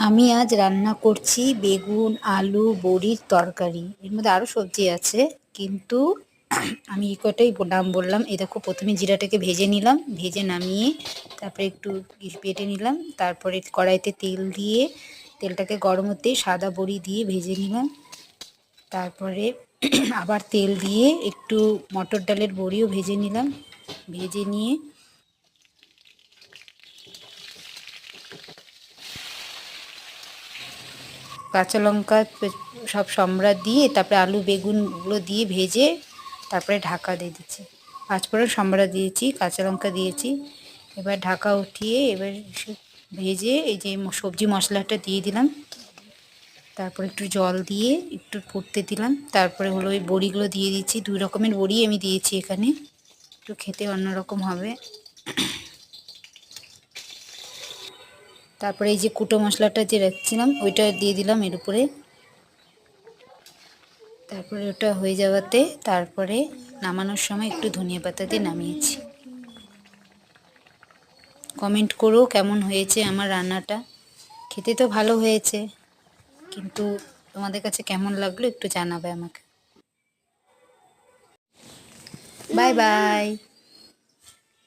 আমি আজ রান্না করছি বেগুন আলু বড়ির তরকারি। এর মধ্যে আরও সবজি আছে, কিন্তু আমি এই কটাই নাম বললাম। এই দেখো, প্রথমে জিরাটাকে ভেজে নিলাম, ভেজে নামিয়ে তারপরে একটু বেটে নিলাম। তারপরে কড়াইতে তেল দিয়ে তেলটাকে গরম হতে সাদা বড়ি দিয়ে ভেজে নিলাম। তারপরে আবার তেল দিয়ে একটু মটর ডালের বড়িও ভেজে নিলাম। ভেজে নিয়ে কাঁচা লঙ্কা সব সম্বরা দিয়ে তারপরে আলু বেগুনগুলো দিয়ে ভেজে তারপরে ঢাকা দিয়ে দিচ্ছি। পাঁচফোড়ন সম্বরা দিয়েছি, কাঁচা লঙ্কা দিয়েছি। এবার ঢাকা উঠিয়ে এবার ভেজে এই যে সবজি মশলাটা দিয়ে দিলাম। তারপরে একটু জল দিয়ে একটু ফুটতে দিলাম। তারপরে হলো ওই বড়িগুলো দিয়ে দিচ্ছি। 2 রকমের বড়ি আমি দিয়েছি এখানে, একটু খেতে অন্যরকম হবে। তারপরে এই যে কুটো মশলাটা যে রাখছিলাম ওইটা দিয়ে দিলাম এর উপরে। তারপরে ওটা হয়ে যাওয়াতে তারপরে নামানোর সময় একটু ধনিয়া পাতা দিয়ে নামিয়েছি। কমেন্ট করো কেমন হয়েছে আমার রান্নাটা। খেতে তো ভালো হয়েছে, কিন্তু তোমাদের কাছে কেমন লাগলো একটু জানাবে আমাকে। Bye bye.